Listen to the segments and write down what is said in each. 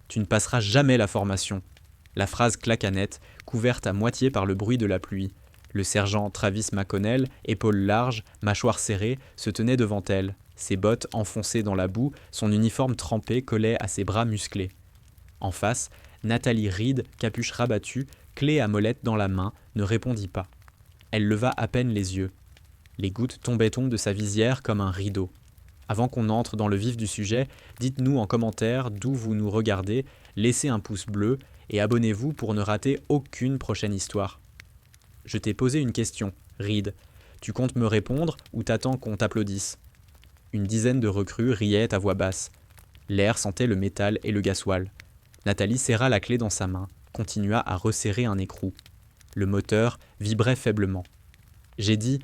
Tu ne passeras jamais la formation. La phrase claqua net, couverte à moitié par le bruit de la pluie. Le sergent Travis McConnell, épaules larges, mâchoire serrée, se tenait devant elle. Ses bottes enfoncées dans la boue, son uniforme trempé collait à ses bras musclés. En face, Nathalie Reed, capuche rabattue, clé à molette dans la main, ne répondit pas. Elle leva à peine les yeux. Les gouttes tombaient de sa visière comme un rideau. Avant qu'on entre dans le vif du sujet, dites-nous en commentaire d'où vous nous regardez, laissez un pouce bleu et abonnez-vous pour ne rater aucune prochaine histoire. Je t'ai posé une question, Reed. Tu comptes me répondre ou t'attends qu'on t'applaudisse ? Une dizaine de recrues riaient à voix basse. L'air sentait le métal et le gasoil. Nathalie serra la clé dans sa main, continua à resserrer un écrou. Le moteur vibrait faiblement. « J'ai dit,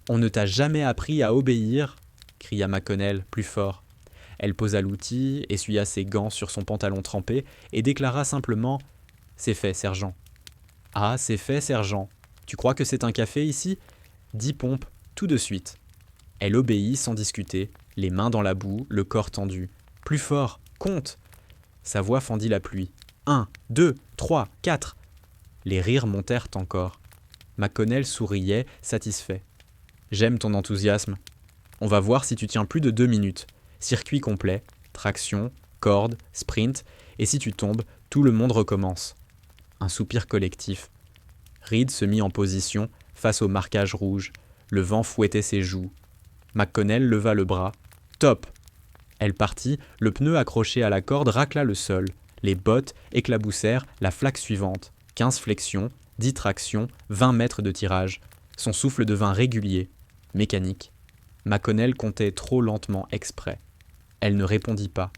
on ne t'a jamais appris à obéir ?» cria McConnell plus fort. Elle posa l'outil, essuya ses gants sur son pantalon trempé et déclara simplement « C'est fait, sergent. »« Ah, c'est fait, sergent. Tu crois que c'est un café ici ? 10 pompes, tout de suite. » Elle obéit sans discuter, les mains dans la boue, le corps tendu. « Plus fort, compte !» Sa voix fendit la pluie. 1, 2, 3, 4. Les rires montèrent encore. McConnell souriait, satisfait. « J'aime ton enthousiasme. On va voir si tu tiens plus de 2 minutes. Circuit complet, traction, corde, sprint, et si tu tombes, tout le monde recommence. » Un soupir collectif. Reed se mit en position, face au marquage rouge. Le vent fouettait ses joues. McConnell leva le bras. « Top !» Elle partit, le pneu accroché à la corde racla le sol. Les bottes éclaboussèrent la flaque suivante. 15 flexions, 10 tractions, 20 mètres de tirage. Son souffle devint régulier, mécanique. McConnell comptait trop lentement exprès. Elle ne répondit pas.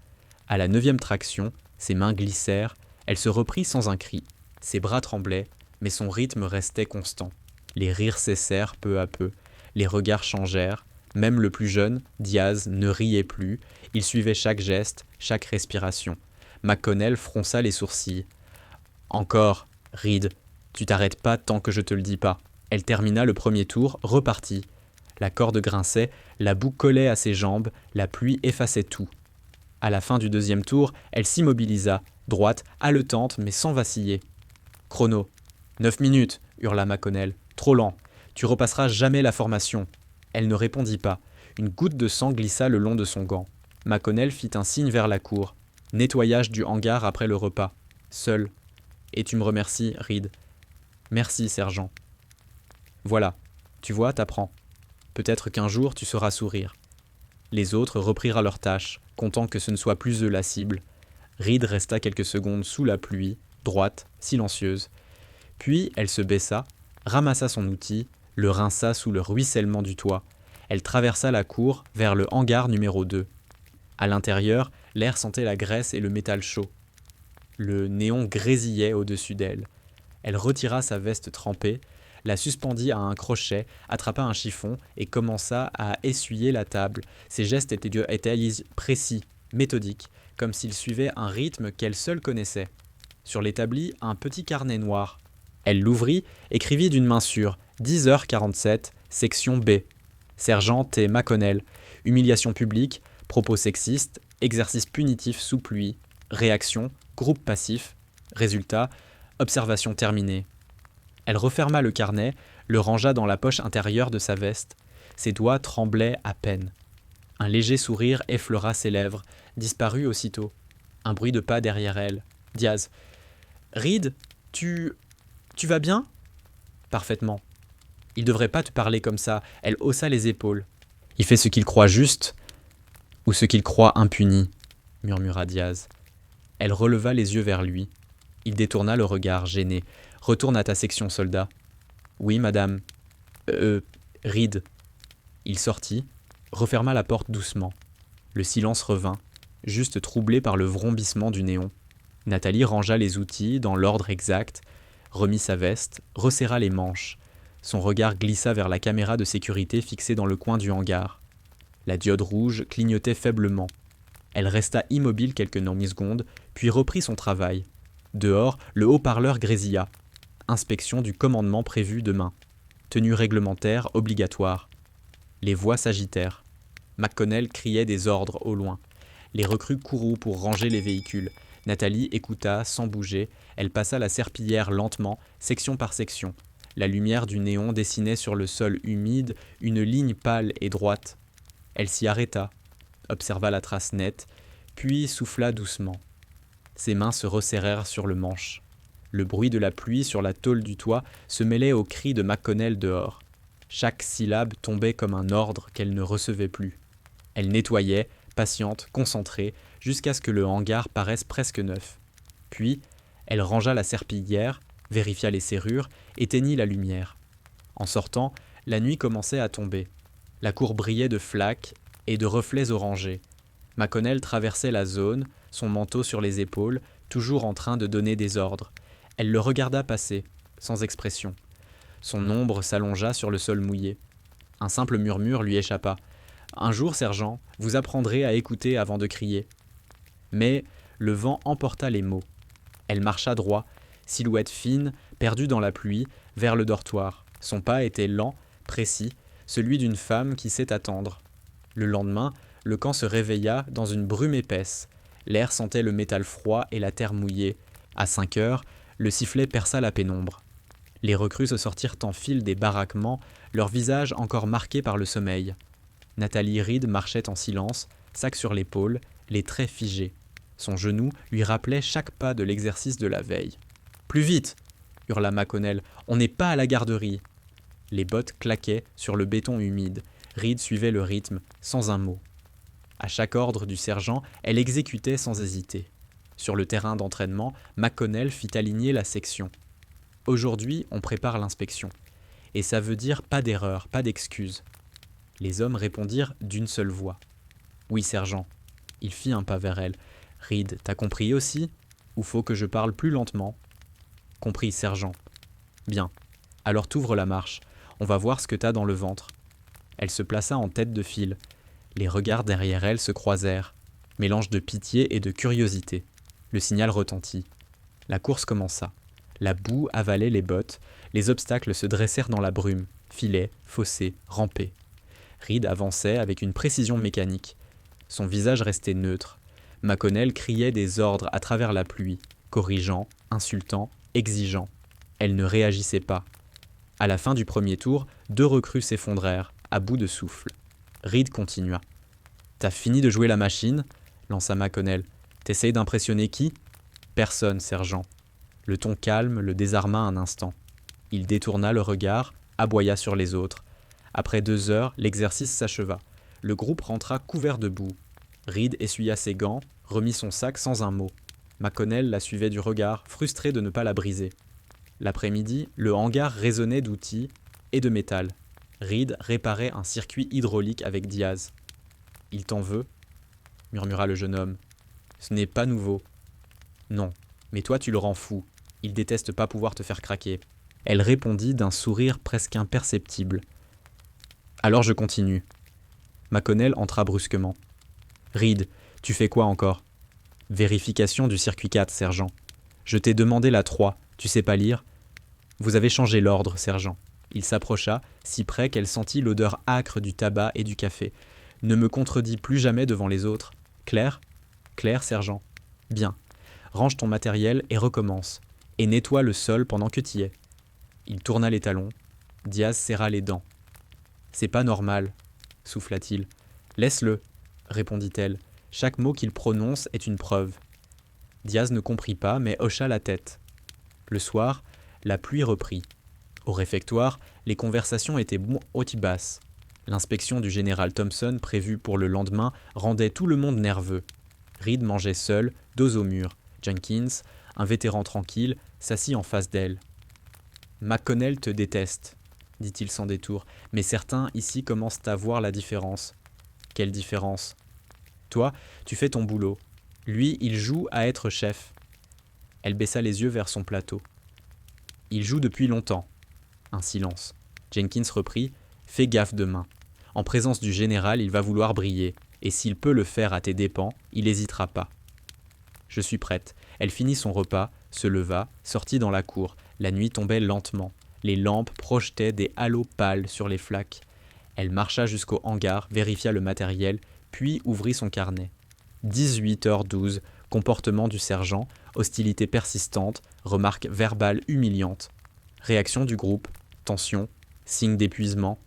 À la 9e traction, ses mains glissèrent. Elle se reprit sans un cri. Ses bras tremblaient, mais son rythme restait constant. Les rires cessèrent peu à peu. Les regards changèrent. Même le plus jeune, Diaz, ne riait plus. Il suivait chaque geste, chaque respiration. McConnell fronça les sourcils. « Encore, Reed, tu t'arrêtes pas tant que je te le dis pas. » Elle termina le premier tour, repartit. La corde grinçait, la boue collait à ses jambes, la pluie effaçait tout. À la fin du 2e tour, elle s'immobilisa, droite, haletante mais sans vaciller. « Chrono. 9 minutes, hurla McConnell. Trop lent. Tu repasseras jamais la formation. » Elle ne répondit pas. Une goutte de sang glissa le long de son gant. McConnell fit un signe vers la cour. Nettoyage du hangar après le repas. Seul. Et tu me remercies, Reed. Merci, sergent. Voilà. Tu vois, t'apprends. Peut-être qu'un jour tu sauras sourire. Les autres reprirent leur tâche, comptant que ce ne soit plus eux la cible. Reed resta quelques secondes sous la pluie, droite, silencieuse. Puis elle se baissa, ramassa son outil, le rinça sous le ruissellement du toit. Elle traversa la cour vers le hangar numéro 2. À l'intérieur, l'air sentait la graisse et le métal chaud. Le néon grésillait au-dessus d'elle. Elle retira sa veste trempée, la suspendit à un crochet, attrapa un chiffon et commença à essuyer la table. Ses gestes étaient précis, méthodiques, comme s'ils suivaient un rythme qu'elle seule connaissait. Sur l'établi, un petit carnet noir. Elle l'ouvrit, écrivit d'une main sûre, 10h47, section B. Sergent T. McConnell, humiliation publique, propos sexistes, exercice punitif sous pluie, réaction, groupe passif, résultat, observation terminée. Elle referma le carnet, le rangea dans la poche intérieure de sa veste. Ses doigts tremblaient à peine. Un léger sourire effleura ses lèvres, disparut aussitôt. Un bruit de pas derrière elle. Diaz. « Reed, tu vas bien ?» ?»« Parfaitement. » »« Il devrait pas te parler comme ça. » Elle haussa les épaules. « Il fait ce qu'il croit juste ou ce qu'il croit impuni, » murmura Diaz. Elle releva les yeux vers lui. Il détourna le regard, gêné. « Retourne à ta section, soldat. »« Oui, madame. Reed. » Il sortit, referma la porte doucement. Le silence revint, juste troublé par le vrombissement du néon. Nathalie rangea les outils dans l'ordre exact, remit sa veste, resserra les manches. Son regard glissa vers la caméra de sécurité fixée dans le coin du hangar. La diode rouge clignotait faiblement. Elle resta immobile quelques demi-secondes, puis reprit son travail. Dehors, le haut-parleur grésilla. Inspection du commandement prévu demain. Tenue réglementaire obligatoire. Les voix s'agitèrent. McConnell criait des ordres au loin. Les recrues coururent pour ranger les véhicules. Nathalie écouta sans bouger, elle passa la serpillière lentement, section par section. La lumière du néon dessinait sur le sol humide une ligne pâle et droite. Elle s'y arrêta, observa la trace nette, puis souffla doucement. Ses mains se resserrèrent sur le manche. Le bruit de la pluie sur la tôle du toit se mêlait aux cris de McConnell dehors. Chaque syllabe tombait comme un ordre qu'elle ne recevait plus. Elle nettoyait, patiente, concentrée, jusqu'à ce que le hangar paraisse presque neuf. Puis, elle rangea la serpillière, vérifia les serrures, éteignit la lumière. En sortant, la nuit commençait à tomber. La cour brillait de flaques et de reflets orangés. McConnell traversait la zone, son manteau sur les épaules, toujours en train de donner des ordres. Elle le regarda passer, sans expression. Son ombre s'allongea sur le sol mouillé. Un simple murmure lui échappa. « Un jour, sergent, vous apprendrez à écouter avant de crier. » Mais le vent emporta les mots. Elle marcha droit, silhouette fine, perdue dans la pluie, vers le dortoir. Son pas était lent, précis, celui d'une femme qui sait attendre. Le lendemain, le camp se réveilla dans une brume épaisse. L'air sentait le métal froid et la terre mouillée. À 5 heures, le sifflet perça la pénombre. Les recrues se sortirent en file des baraquements, leurs visages encore marqués par le sommeil. Nathalie Reed marchait en silence, sac sur l'épaule, les traits figés. Son genou lui rappelait chaque pas de l'exercice de la veille. « Plus vite !» hurla McConnell. « On n'est pas à la garderie !» Les bottes claquaient sur le béton humide. Reed suivait le rythme, sans un mot. À chaque ordre du sergent, elle exécutait sans hésiter. Sur le terrain d'entraînement, McConnell fit aligner la section. Aujourd'hui, on prépare l'inspection. Et ça veut dire pas d'erreur, pas d'excuse. Les hommes répondirent d'une seule voix. Oui, sergent. Il fit un pas vers elle. Reed, t'as compris aussi? Ou faut que je parle plus lentement? Compris, sergent. Bien. Alors t'ouvres la marche. On va voir ce que t'as dans le ventre. Elle se plaça en tête de file. Les regards derrière elle se croisèrent. Mélange de pitié et de curiosité. Le signal retentit. La course commença. La boue avalait les bottes. Les obstacles se dressèrent dans la brume. Filets, fossés, rampaient. Reed avançait avec une précision mécanique. Son visage restait neutre. McConnell criait des ordres à travers la pluie, corrigeant, insultant, exigeant. Elle ne réagissait pas. À la fin du premier tour, 2 recrues s'effondrèrent, à bout de souffle. Reed continua. « T'as fini de jouer la machine ?» lança McConnell. « T'essayes d'impressionner qui ?»« Personne, sergent. » Le ton calme le désarma un instant. Il détourna le regard, aboya sur les autres. Après 2 heures, l'exercice s'acheva. Le groupe rentra couvert de boue. Reed essuya ses gants, remit son sac sans un mot. McConnell la suivait du regard, frustré de ne pas la briser. L'après-midi, le hangar résonnait d'outils et de métal. Reed réparait un circuit hydraulique avec Diaz. « Il t'en veut ?» murmura le jeune homme. « Ce n'est pas nouveau. »« Non, mais toi tu le rends fou. Il déteste pas pouvoir te faire craquer. » Elle répondit d'un sourire presque imperceptible. « Alors je continue. » McConnell entra brusquement. « Reed, tu fais quoi encore ?»« Vérification du circuit 4, sergent. Je t'ai demandé la 3. Tu sais pas lire ?»« Vous avez changé l'ordre, sergent. » Il s'approcha, si près qu'elle sentit l'odeur âcre du tabac et du café. « Ne me contredis plus jamais devant les autres. Clair ? Clair, sergent. Bien. Range ton matériel et recommence. Et nettoie le sol pendant que t'y es. » Il tourna les talons. Diaz serra les dents. « C'est pas normal, » souffla-t-il. « Laisse-le, » répondit-elle. « Chaque mot qu'il prononce est une preuve. » Diaz ne comprit pas, mais hocha la tête. Le soir, la pluie reprit. Au réfectoire, les conversations étaient hautes basses. L'inspection du général Thompson, prévue pour le lendemain, rendait tout le monde nerveux. Reed mangeait seul, dos au mur. Jenkins, un vétéran tranquille, s'assit en face d'elle. « McConnell te déteste, » dit-il sans détour, « mais certains ici commencent à voir la différence. » « Quelle différence ? Toi, tu fais ton boulot. Lui, il joue à être chef. » Elle baissa les yeux vers son plateau. « Il joue depuis longtemps. » Un silence. Jenkins reprit. « Fais gaffe demain. En présence du général, il va vouloir briller. Et s'il peut le faire à tes dépens, il n'hésitera pas. » « Je suis prête. » Elle finit son repas, se leva, sortit dans la cour. La nuit tombait lentement. Les lampes projetaient des halos pâles sur les flaques. Elle marcha jusqu'au hangar, vérifia le matériel, puis ouvrit son carnet. 18h12, comportement du sergent, hostilité persistante, remarques verbales humiliantes. Réaction du groupe, tension, signe d'épuisement.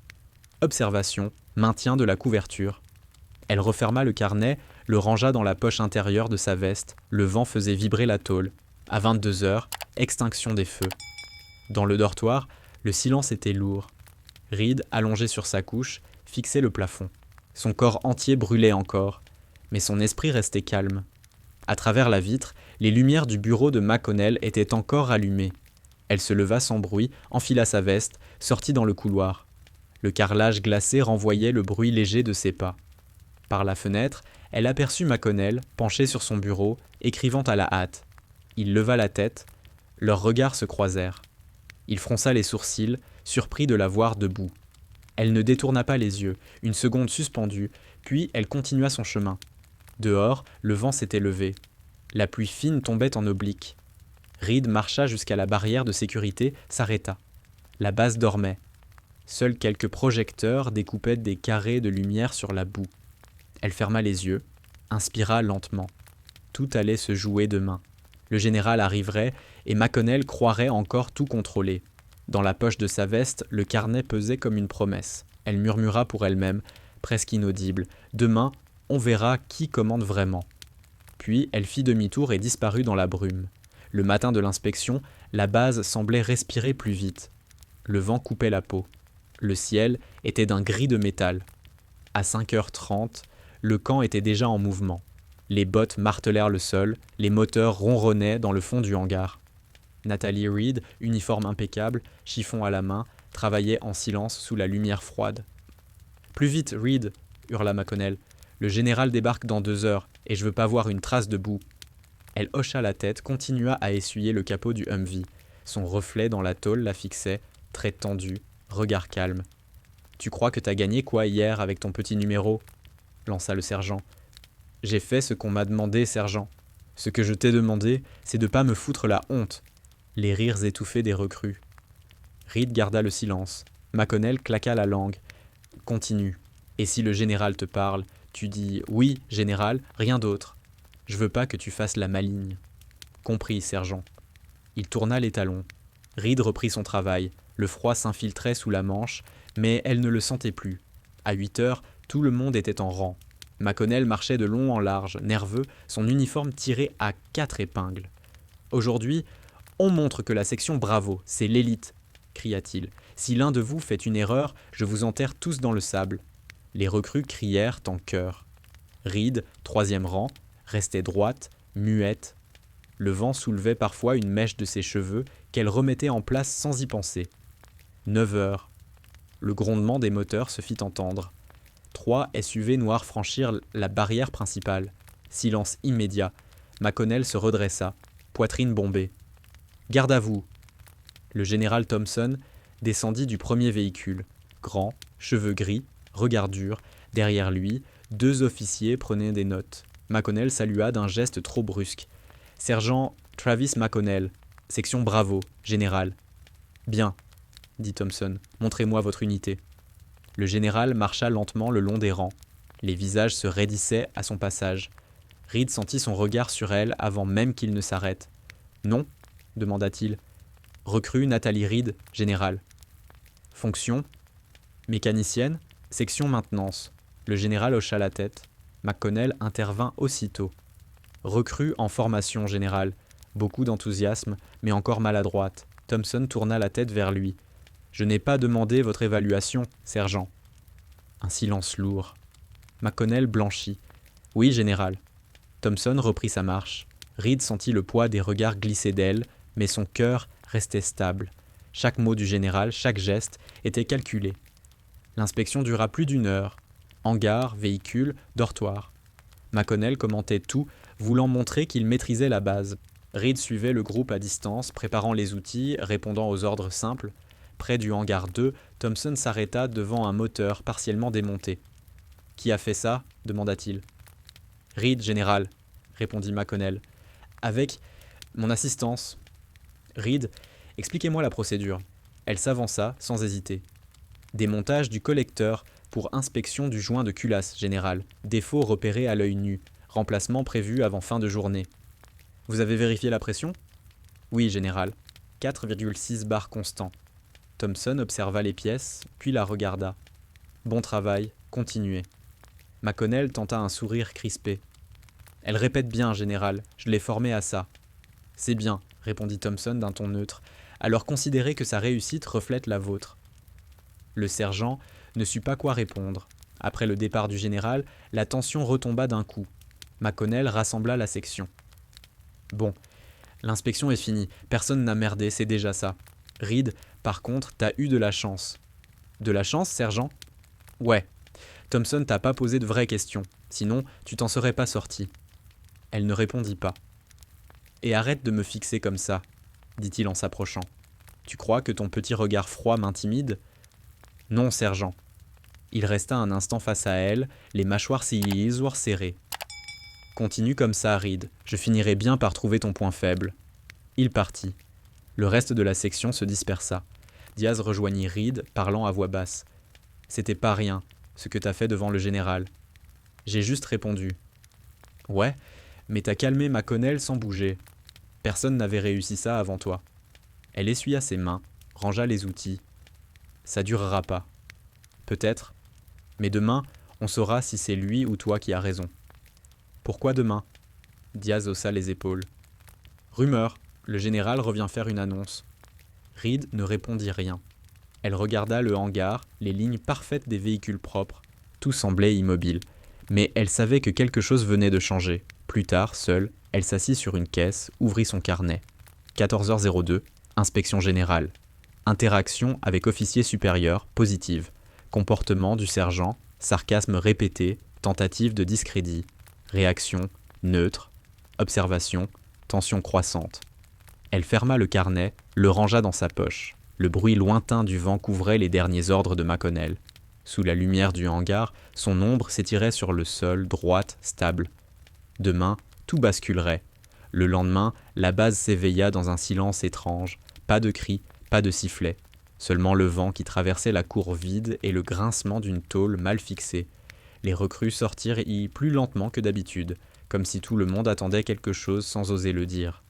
Observation, maintien de la couverture. Elle referma le carnet, le rangea dans la poche intérieure de sa veste. Le vent faisait vibrer la tôle. À 22 heures, extinction des feux. Dans le dortoir, le silence était lourd. Reed, allongé sur sa couche, fixait le plafond. Son corps entier brûlait encore, mais son esprit restait calme. À travers la vitre, les lumières du bureau de McConnell étaient encore allumées. Elle se leva sans bruit, enfila sa veste, sortit dans le couloir. Le carrelage glacé renvoyait le bruit léger de ses pas. Par la fenêtre, elle aperçut McConnell, penché sur son bureau, écrivant à la hâte. Il leva la tête, leurs regards se croisèrent. Il fronça les sourcils, surpris de la voir debout. Elle ne détourna pas les yeux, une seconde suspendue, puis elle continua son chemin. Dehors, le vent s'était levé. La pluie fine tombait en oblique. Reed marcha jusqu'à la barrière de sécurité, s'arrêta. La base dormait. Seuls quelques projecteurs découpaient des carrés de lumière sur la boue. Elle ferma les yeux, inspira lentement. Tout allait se jouer demain. Le général arriverait et McConnell croirait encore tout contrôler. Dans la poche de sa veste, le carnet pesait comme une promesse. Elle murmura pour elle-même, presque inaudible. Demain, on verra qui commande vraiment. Puis elle fit demi-tour et disparut dans la brume. Le matin de l'inspection, la base semblait respirer plus vite. Le vent coupait la peau. Le ciel était d'un gris de métal. À 5h30, le camp était déjà en mouvement. Les bottes martelèrent le sol, les moteurs ronronnaient dans le fond du hangar. Nathalie Reed, uniforme impeccable, chiffon à la main, travaillait en silence sous la lumière froide. « Plus vite, Reed !» hurla McConnell. « Le général débarque dans 2 heures, et je veux pas voir une trace de boue. » Elle hocha la tête, continua à essuyer le capot du Humvee. Son reflet dans la tôle la fixait, très tendu, regard calme. « Tu crois que t'as gagné quoi hier avec ton petit numéro ?» lança le sergent. « J'ai fait ce qu'on m'a demandé, sergent. Ce que je t'ai demandé, c'est de pas me foutre la honte. » Les rires étouffés des recrues. Reed garda le silence. McConnell claqua la langue. « Continue. Et si le général te parle, tu dis « Oui, général, rien d'autre. Je veux pas que tu fasses la maligne. » « Compris, sergent. » Il tourna les talons. Reed reprit son travail. Le froid s'infiltrait sous la manche, mais elle ne le sentait plus. À 8 heures, tout le monde était en rang. McConnell marchait de long en large, nerveux, son uniforme tiré à 4 épingles. « Aujourd'hui, on montre que la section Bravo, c'est l'élite, » cria-t-il. « Si l'un de vous fait une erreur, je vous enterre tous dans le sable. » Les recrues crièrent en chœur. Reed, 3e rang, restait droite, muette. Le vent soulevait parfois une mèche de ses cheveux qu'elle remettait en place sans y penser. 9 heures. Le grondement des moteurs se fit entendre. 3 SUV noirs franchirent la barrière principale. Silence immédiat. McConnell se redressa, poitrine bombée. « Garde à vous !» Le général Thompson descendit du premier véhicule. Grand, cheveux gris, regard dur. Derrière lui, 2 officiers prenaient des notes. McConnell salua d'un geste trop brusque. « Sergent Travis McConnell, section Bravo, général. »« Bien, » dit Thompson. « Montrez-moi votre unité. » Le général marcha lentement le long des rangs. Les visages se raidissaient à son passage. Reed sentit son regard sur elle avant même qu'il ne s'arrête. « Non ?» demanda-t-il. « Recrue Nathalie Reed, général. »« Fonction ? » ?»« Mécanicienne, section maintenance. » Le général hocha la tête. McConnell intervint aussitôt. « Recrue en formation, général. » Beaucoup d'enthousiasme, mais encore maladroite. Thompson tourna la tête vers lui. « Je n'ai pas demandé votre évaluation, sergent. » Un silence lourd. McConnell blanchit. « Oui, général. » Thompson reprit sa marche. Reed sentit le poids des regards glisser d'elle, mais son cœur restait stable. Chaque mot du général, chaque geste, était calculé. L'inspection dura plus d'1 heure. Hangar, véhicule, dortoir. McConnell commentait tout, voulant montrer qu'il maîtrisait la base. Reed suivait le groupe à distance, préparant les outils, répondant aux ordres simples. Près du hangar 2, Thompson s'arrêta devant un moteur partiellement démonté. « Qui a fait ça ?» demanda-t-il. « Reed, général, » répondit McConnell. « Avec mon assistance. »« Reed, expliquez-moi la procédure. » Elle s'avança, sans hésiter. « Démontage du collecteur pour inspection du joint de culasse, général. Défaut repéré à l'œil nu. Remplacement prévu avant fin de journée. Vous avez vérifié la pression ? Oui, général. 4,6 bars constants. Thompson observa les pièces, puis la regarda. Bon travail, continuez. McConnell tenta un sourire crispé. Elle répète bien, général, je l'ai formée à ça. C'est bien, répondit Thompson d'un ton neutre, alors considérez que sa réussite reflète la vôtre. Le sergent ne sut pas quoi répondre. Après le départ du général, la tension retomba d'un coup. McConnell rassembla la section. Bon, l'inspection est finie, personne n'a merdé, c'est déjà ça. Reed, par contre, t'as eu de la chance. De la chance, sergent ? Ouais. Thompson t'a pas posé de vraies questions, sinon tu t'en serais pas sorti. Elle ne répondit pas. Et arrête de me fixer comme ça, dit-il en s'approchant. Tu crois que ton petit regard froid m'intimide ? Non, sergent. Il resta un instant face à elle, les mâchoires serrées. Continue comme ça, Reed, je finirai bien par trouver ton point faible. Il partit. Le reste de la section se dispersa. Diaz rejoignit Reed, parlant à voix basse. C'était pas rien, ce que t'as fait devant le général. J'ai juste répondu. Ouais, mais t'as calmé McConnell sans bouger. Personne n'avait réussi ça avant toi. Elle essuya ses mains, rangea les outils. Ça durera pas. Peut-être. Mais demain, on saura si c'est lui ou toi qui a raison. Pourquoi demain ? Diaz haussa les épaules. Rumeur, le général revient faire une annonce. Reed ne répondit rien. Elle regarda le hangar, les lignes parfaites des véhicules propres. Tout semblait immobile. Mais elle savait que quelque chose venait de changer. Plus tard, seule, elle s'assit sur une caisse, ouvrit son carnet. 14h02, inspection générale. Interaction avec officier supérieur, positive. Comportement du sergent, sarcasme répété, tentative de discrédit. Réaction, neutre. Observation, tension croissante. Elle ferma le carnet, le rangea dans sa poche. Le bruit lointain du vent couvrait les derniers ordres de McConnell. Sous la lumière du hangar, son ombre s'étirait sur le sol, droite, stable. Demain, tout basculerait. Le lendemain, la base s'éveilla dans un silence étrange. Pas de cris, pas de sifflets. Seulement le vent qui traversait la cour vide et le grincement d'une tôle mal fixée. Les recrues sortirent plus lentement que d'habitude, comme si tout le monde attendait quelque chose sans oser le dire.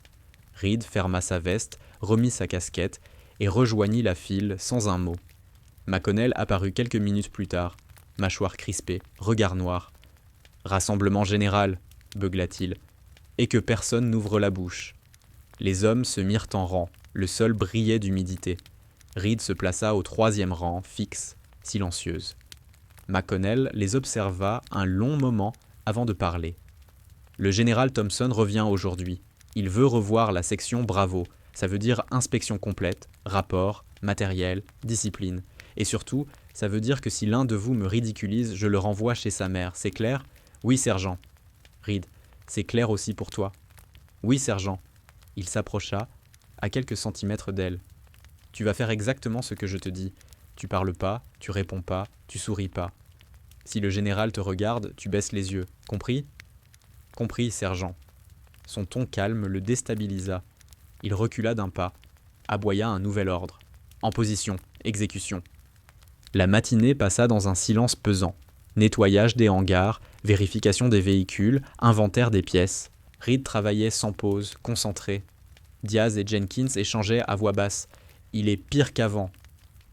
Reed ferma sa veste, remit sa casquette et rejoignit la file sans un mot. McConnell apparut quelques minutes plus tard, mâchoire crispée, regard noir. « Rassemblement général !» beugla-t-il, et que personne n'ouvre la bouche. Les hommes se mirent en rang, le sol brillait d'humidité. Reed se plaça au 3e rang, fixe, silencieuse. McConnell les observa un long moment avant de parler. Le général Thompson revient aujourd'hui. Il veut revoir la section Bravo. Ça veut dire inspection complète, rapport, matériel, discipline. Et surtout, ça veut dire que si l'un de vous me ridiculise, je le renvoie chez sa mère. C'est clair ? Oui, sergent. Reed, c'est clair aussi pour toi ? Oui, sergent. Il s'approcha, à quelques centimètres d'elle. Tu vas faire exactement ce que je te dis. Tu parles pas, tu réponds pas, tu souris pas. Si le général te regarde, tu baisses les yeux. Compris ? Compris, sergent. Son ton calme le déstabilisa. Il recula d'un pas, aboya un nouvel ordre. En position, exécution. La matinée passa dans un silence pesant. Nettoyage des hangars, vérification des véhicules, inventaire des pièces. Reed travaillait sans pause, concentré. Diaz et Jenkins échangeaient à voix basse. « Il est pire qu'avant »,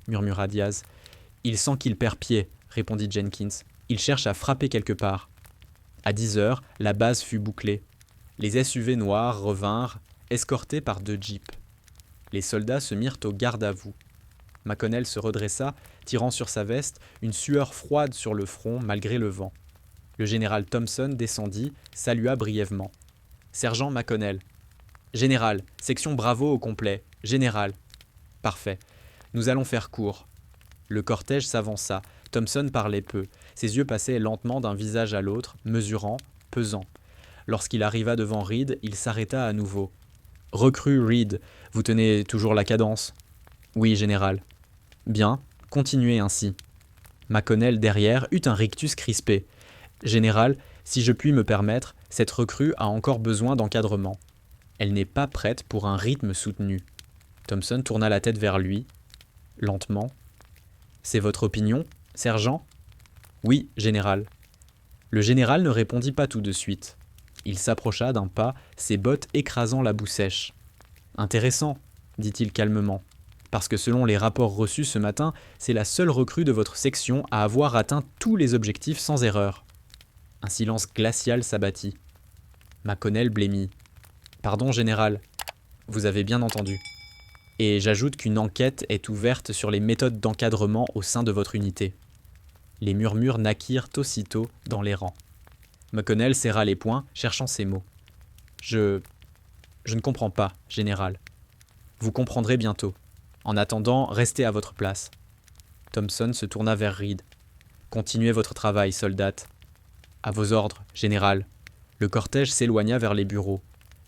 murmura Diaz. « Il sent qu'il perd pied », répondit Jenkins. « Il cherche à frapper quelque part. » À 10h, la base fut bouclée. Les SUV noirs revinrent, escortés par 2 jeeps. Les soldats se mirent au garde-à-vous. McConnell se redressa, tirant sur sa veste, une sueur froide sur le front malgré le vent. Le général Thompson descendit, salua brièvement. « Sergent McConnell. »« Général, section Bravo au complet. Général. »« Parfait. Nous allons faire court. » Le cortège s'avança. Thompson parlait peu. Ses yeux passaient lentement d'un visage à l'autre, mesurant, pesant. Lorsqu'il arriva devant Reed, il s'arrêta à nouveau. « Recrue Reed, vous tenez toujours la cadence ?»« Oui, général. »« Bien, continuez ainsi. » McConnell, derrière, eut un rictus crispé. « Général, si je puis me permettre, cette recrue a encore besoin d'encadrement. Elle n'est pas prête pour un rythme soutenu. » Thompson tourna la tête vers lui, lentement. « C'est votre opinion, sergent ?»« Oui, général. » Le général ne répondit pas tout de suite. Il s'approcha d'un pas, ses bottes écrasant la boue sèche. « Intéressant, dit-il calmement, parce que selon les rapports reçus ce matin, c'est la seule recrue de votre section à avoir atteint tous les objectifs sans erreur. » Un silence glacial s'abattit. McConnell blêmit. « Pardon, général, vous avez bien entendu. Et j'ajoute qu'une enquête est ouverte sur les méthodes d'encadrement au sein de votre unité. » Les murmures naquirent aussitôt dans les rangs. McConnell serra les poings, cherchant ses mots. « Je ne comprends pas, général. Vous comprendrez bientôt. En attendant, restez à votre place. » Thompson se tourna vers Reed. « Continuez votre travail, soldate. »« À vos ordres, général. » Le cortège s'éloigna vers les bureaux.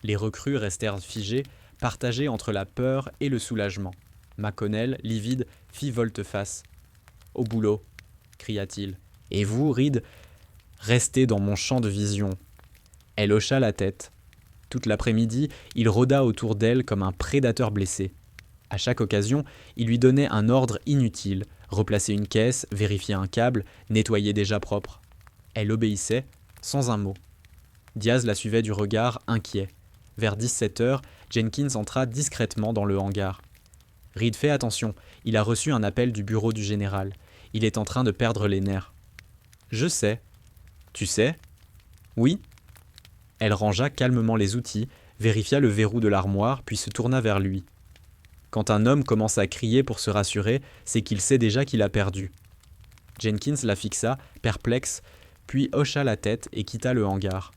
Les recrues restèrent figées, partagées entre la peur et le soulagement. McConnell, livide, fit volte-face. « Au boulot !» cria-t-il. « Et vous, Reed, restez dans mon champ de vision. » Elle hocha la tête. Toute l'après-midi, il rôda autour d'elle comme un prédateur blessé. À chaque occasion, il lui donnait un ordre inutile, replacer une caisse, vérifier un câble, nettoyer déjà propre. Elle obéissait, sans un mot. Diaz la suivait du regard, inquiet. Vers 17h, Jenkins entra discrètement dans le hangar. « Reed, fais attention, il a reçu un appel du bureau du général. Il est en train de perdre les nerfs. »« Je sais. »« Tu sais ?»« Oui. » Elle rangea calmement les outils, vérifia le verrou de l'armoire, puis se tourna vers lui. Quand un homme commence à crier pour se rassurer, c'est qu'il sait déjà qu'il a perdu. Jenkins la fixa, perplexe, puis hocha la tête et quitta le hangar.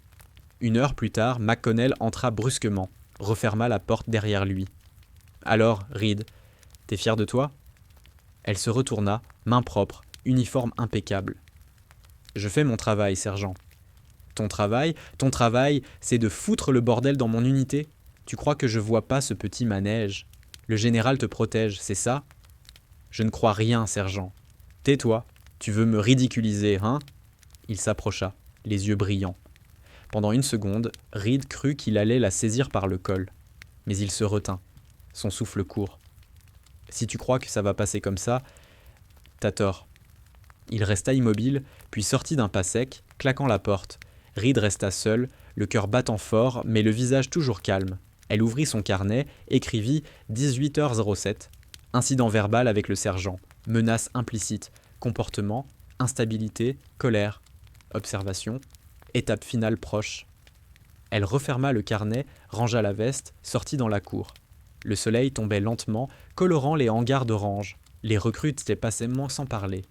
1 heure plus tard, McConnell entra brusquement, referma la porte derrière lui. « Alors, Reed, t'es fier de toi ?» Elle se retourna, main propre, uniforme impeccable. « Je fais mon travail, sergent. »« Ton travail, c'est de foutre le bordel dans mon unité ? Tu crois que je vois pas ce petit manège ? Le général te protège, c'est ça ? » ?»« Je ne crois rien, sergent. Tais-toi, tu veux me ridiculiser, hein ?» Il s'approcha, les yeux brillants. Pendant 1 seconde, Reed crut qu'il allait la saisir par le col. Mais il se retint, son souffle court. « Si tu crois que ça va passer comme ça, t'as tort. » Il resta immobile, puis sortit d'un pas sec, claquant la porte. Reed resta seul, le cœur battant fort, mais le visage toujours calme. Elle ouvrit son carnet, écrivit 18h07. Incident verbal avec le sergent. Menace implicite. Comportement. Instabilité. Colère. Observation. Étape finale proche. Elle referma le carnet, rangea la veste, sortit dans la cour. Le soleil tombait lentement, colorant les hangars d'orange. Les recrues étaient passément sans parler.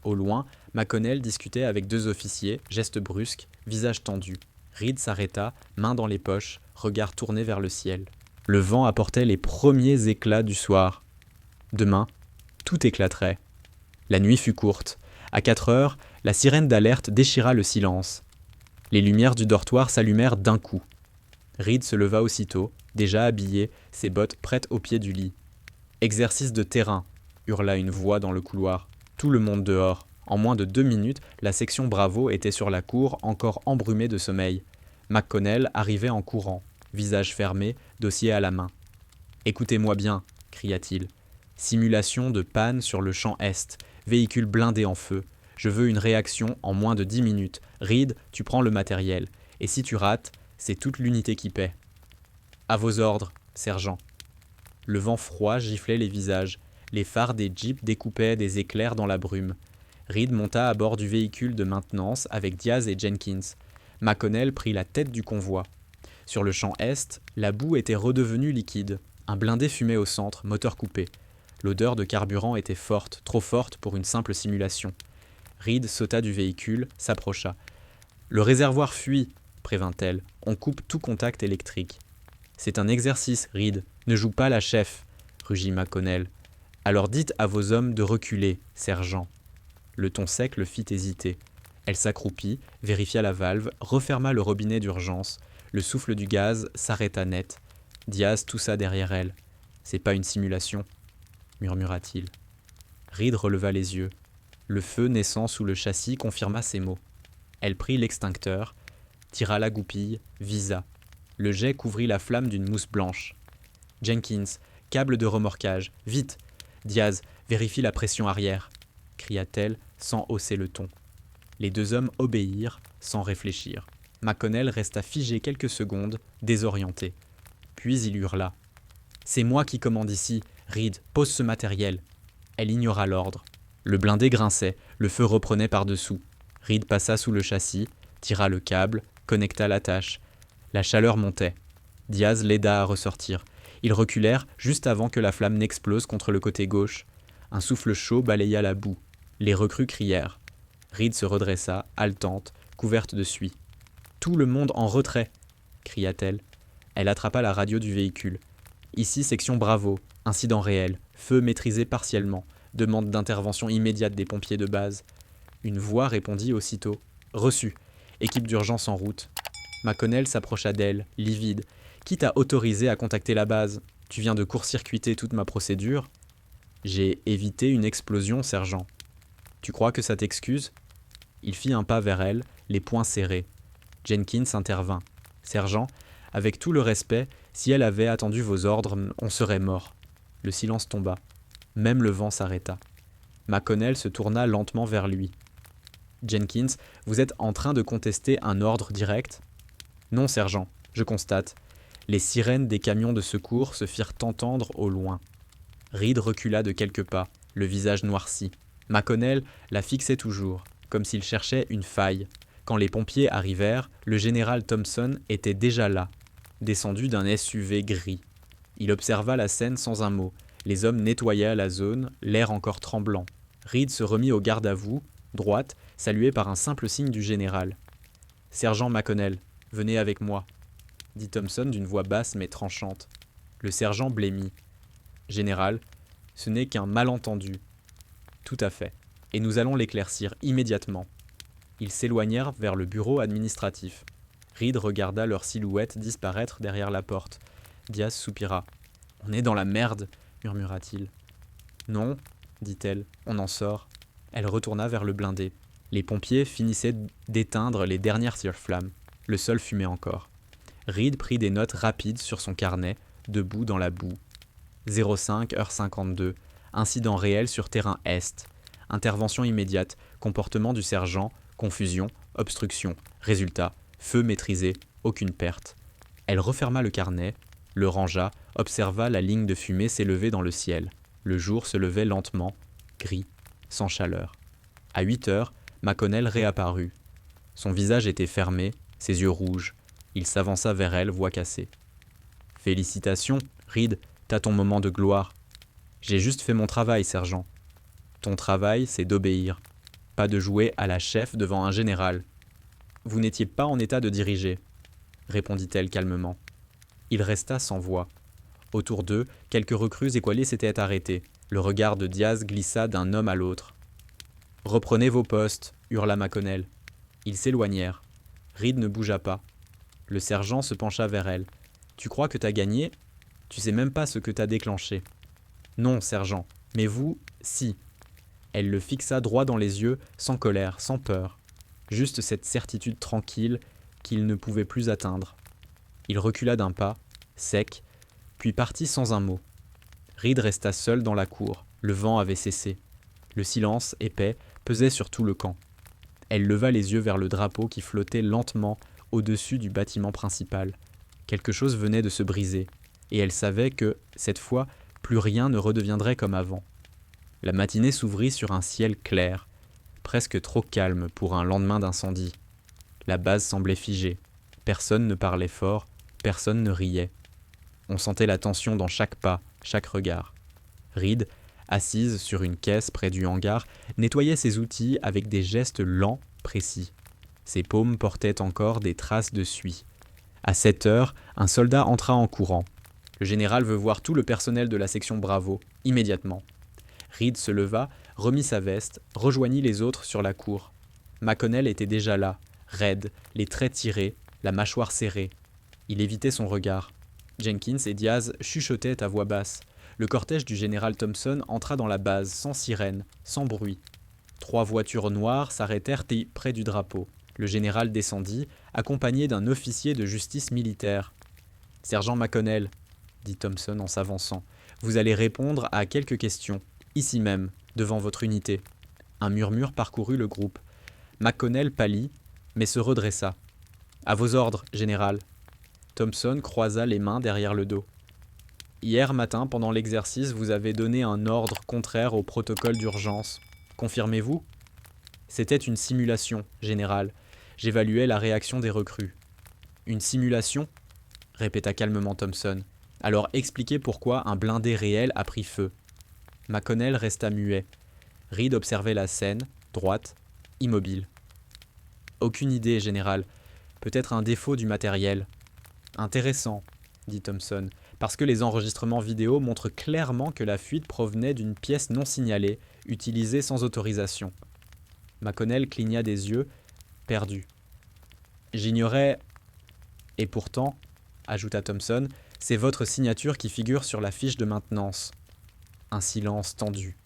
Au loin, McConnell discutait avec 2 officiers, geste brusque, visage tendu. Reed s'arrêta, main dans les poches, regard tourné vers le ciel. Le vent apportait les premiers éclats du soir. Demain, tout éclaterait. La nuit fut courte. À 4 heures, la sirène d'alerte déchira le silence. Les lumières du dortoir s'allumèrent d'un coup. Reed se leva aussitôt, déjà habillé, ses bottes prêtes au pied du lit. « Exercice de terrain !» hurla une voix dans le couloir. Tout le monde dehors. En moins de 2 minutes, la section Bravo était sur la cour, encore embrumée de sommeil. McConnell arrivait en courant, visage fermé, dossier à la main. « Écoutez-moi bien !» cria-t-il. « Simulation de panne sur le champ Est. Véhicule blindé en feu. Je veux une réaction en moins de 10 minutes. Reed, tu prends le matériel. Et si tu rates, c'est toute l'unité qui paie. » « À vos ordres, sergent. » Le vent froid giflait les visages. Les phares des jeeps découpaient des éclairs dans la brume. Reed monta à bord du véhicule de maintenance avec Diaz et Jenkins. McConnell prit la tête du convoi. Sur le champ Est, la boue était redevenue liquide. Un blindé fumait au centre, moteur coupé. L'odeur de carburant était forte, trop forte pour une simple simulation. Reed sauta du véhicule, s'approcha. « Le réservoir fuit, prévint-elle. On coupe tout contact électrique. » « C'est un exercice, Reed. Ne joue pas la chef, rugit McConnell. « Alors dites à vos hommes de reculer, sergent. » Le ton sec le fit hésiter. Elle s'accroupit, vérifia la valve, referma le robinet d'urgence. Le souffle du gaz s'arrêta net. Diaz toussa derrière elle. « C'est pas une simulation, » murmura-t-il. Reed releva les yeux. Le feu naissant sous le châssis confirma ses mots. Elle prit l'extincteur, tira la goupille, visa. Le jet couvrit la flamme d'une mousse blanche. « Jenkins, câble de remorquage, vite ! Diaz, vérifie la pression arrière !» cria-t-elle sans hausser le ton. Les 2 hommes obéirent sans réfléchir. McConnell resta figé quelques secondes, désorienté. Puis il hurla. « C'est moi qui commande ici. Reed, pose ce matériel. » Elle ignora l'ordre. Le blindé grinçait, le feu reprenait par-dessous. Reed passa sous le châssis, tira le câble, connecta l'attache. La chaleur montait. Diaz l'aida à ressortir. Ils reculèrent juste avant que la flamme n'explose contre le côté gauche. Un souffle chaud balaya la boue. Les recrues crièrent. Reed se redressa, haletante, couverte de suie. « Tout le monde en retrait !» cria-t-elle. Elle attrapa la radio du véhicule. « Ici, section Bravo. Incident réel. Feu maîtrisé partiellement. Demande d'intervention immédiate des pompiers de base. » Une voix répondit aussitôt. « Reçu. Équipe d'urgence en route. » McConnell s'approcha d'elle, livide. « Qui t'a autorisé à contacter la base ? Tu viens de court-circuiter toute ma procédure ? » « J'ai évité une explosion, sergent. »« Tu crois que ça t'excuse ?» Il fit un pas vers elle, les poings serrés. Jenkins intervint. « Sergent, avec tout le respect, si elle avait attendu vos ordres, on serait mort. » Le silence tomba. Même le vent s'arrêta. McConnell se tourna lentement vers lui. « Jenkins, vous êtes en train de contester un ordre direct ? » ?»« Non, sergent, je constate. » Les sirènes des camions de secours se firent entendre au loin. Reed recula de quelques pas, le visage noirci. McConnell la fixait toujours, comme s'il cherchait une faille. Quand les pompiers arrivèrent, le général Thompson était déjà là, descendu d'un SUV gris. Il observa la scène sans un mot. Les hommes nettoyaient la zone, l'air encore tremblant. Reed se remit au garde-à-vous, droite, salué par un simple signe du général. « Sergent McConnell, venez avec moi, » dit Thompson d'une voix basse mais tranchante. Le sergent blêmit. « Général, ce n'est qu'un malentendu. » « Tout à fait. Et nous allons l'éclaircir immédiatement. » Ils s'éloignèrent vers le bureau administratif. Reed regarda leur silhouette disparaître derrière la porte. Diaz soupira. « On est dans la merde, » murmura-t-il. « Non, » dit-elle, « on en sort. » Elle retourna vers le blindé. Les pompiers finissaient d'éteindre les dernières tire-flammes. Le sol fumait encore. Reed prit des notes rapides sur son carnet, debout dans la boue. 05 h 52. Incident réel sur terrain Est. Intervention immédiate. Comportement du sergent. Confusion. Obstruction. Résultat. Feu maîtrisé. Aucune perte. Elle referma le carnet, le rangea, observa la ligne de fumée s'élever dans le ciel. Le jour se levait lentement, gris, sans chaleur. À 8 heures, McConnell réapparut. Son visage était fermé, ses yeux rouges. Il s'avança vers elle, voix cassée. « Félicitations, Reed, t'as ton moment de gloire. »« J'ai juste fait mon travail, sergent. »« Ton travail, c'est d'obéir. Pas de jouer à la chef devant un général. »« Vous n'étiez pas en état de diriger, » répondit-elle calmement. Il resta sans voix. Autour d'eux, quelques recrues étoilées s'étaient arrêtées. Le regard de Diaz glissa d'un homme à l'autre. « Reprenez vos postes, » hurla McConnell. Ils s'éloignèrent. Reed ne bougea pas. Le sergent se pencha vers elle. « Tu crois que t'as gagné ? Tu sais même pas ce que t'as déclenché. »« Non, sergent, mais vous, si. » Elle le fixa droit dans les yeux, sans colère, sans peur. Juste cette certitude tranquille qu'il ne pouvait plus atteindre. Il recula d'un pas, sec, puis partit sans un mot. Reed resta seul dans la cour. Le vent avait cessé. Le silence, épais, pesait sur tout le camp. Elle leva les yeux vers le drapeau qui flottait lentement au-dessus du bâtiment principal. Quelque chose venait de se briser, et elle savait que, cette fois, plus rien ne redeviendrait comme avant. La matinée s'ouvrit sur un ciel clair, presque trop calme pour un lendemain d'incendie. La base semblait figée. Personne ne parlait fort, personne ne riait. On sentait la tension dans chaque pas, chaque regard. Reed, assise sur une caisse près du hangar, nettoyait ses outils avec des gestes lents, précis. Ses paumes portaient encore des traces de suie. À 7 heures, un soldat entra en courant. « Le général veut voir tout le personnel de la section Bravo, immédiatement. » Reed se leva, remit sa veste, rejoignit les autres sur la cour. McConnell était déjà là, raide, les traits tirés, la mâchoire serrée. Il évitait son regard. Jenkins et Diaz chuchotaient à voix basse. Le cortège du général Thompson entra dans la base, sans sirène, sans bruit. 3 voitures noires s'arrêtèrent près du drapeau. Le général descendit, accompagné d'un officier de justice militaire. « Sergent McConnell, » dit Thompson en s'avançant, « vous allez répondre à quelques questions, ici même, devant votre unité. » Un murmure parcourut le groupe. McConnell pâlit, mais se redressa. « À vos ordres, général. Thompson croisa les mains derrière le dos. Hier matin, pendant l'exercice, vous avez donné un ordre contraire au protocole d'urgence. Confirmez-vous ? C'était une simulation, général. J'évaluais la réaction des recrues. Une simulation ? Répéta calmement Thompson. Alors expliquez pourquoi un blindé réel a pris feu. McConnell resta muet. Reed observait la scène, droite, immobile. Aucune idée, général. Peut-être un défaut du matériel. Intéressant, dit Thompson, parce que les enregistrements vidéo montrent clairement que la fuite provenait d'une pièce non signalée, utilisée sans autorisation. McConnell cligna des yeux, perdu. J'ignorais... Et pourtant, ajouta Thompson, c'est votre signature qui figure sur la fiche de maintenance. Un silence tendu.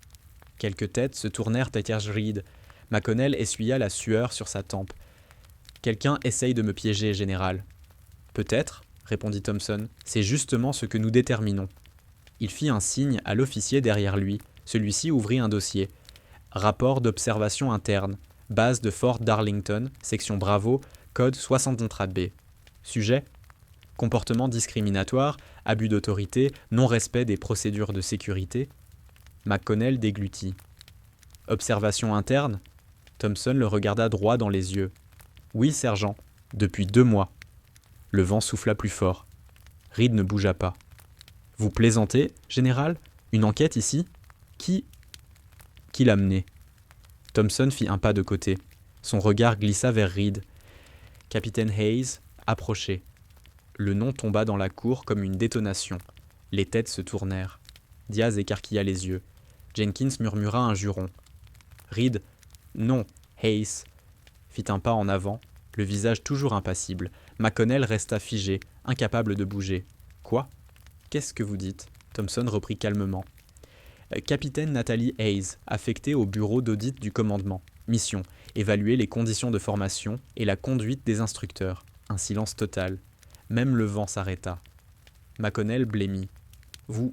Quelques têtes se tournèrent vers Reed. McConnell essuya la sueur sur sa tempe. Quelqu'un essaye de me piéger, général. Peut-être, répondit Thompson, c'est justement ce que nous déterminons. Il fit un signe à l'officier derrière lui. Celui-ci ouvrit un dossier. Rapport d'observation interne. Base de Fort Darlington, section Bravo, code 63B. Sujet ? Comportement discriminatoire, abus d'autorité, non-respect des procédures de sécurité. McConnell déglutit. Observation interne ? Thompson le regarda droit dans les yeux. Oui, sergent, depuis 2 mois. Le vent souffla plus fort. Reed ne bougea pas. Vous plaisantez, général ? Une enquête ici ? Qui l'a mené ? Thompson fit un pas de côté. Son regard glissa vers Reed. Capitaine Hayes approchait. Le nom tomba dans la cour comme une détonation. Les têtes se tournèrent. Diaz écarquilla les yeux. Jenkins murmura un juron. Reed, non, Hayes, fit un pas en avant, le visage toujours impassible. McConnell resta figé, incapable de bouger. Quoi ? Qu'est-ce que vous dites ? Thompson reprit calmement. Capitaine Nathalie Hayes, affectée au bureau d'audit du commandement. Mission, évaluer les conditions de formation et la conduite des instructeurs. Un silence total. Même le vent s'arrêta. McConnell blêmit. Vous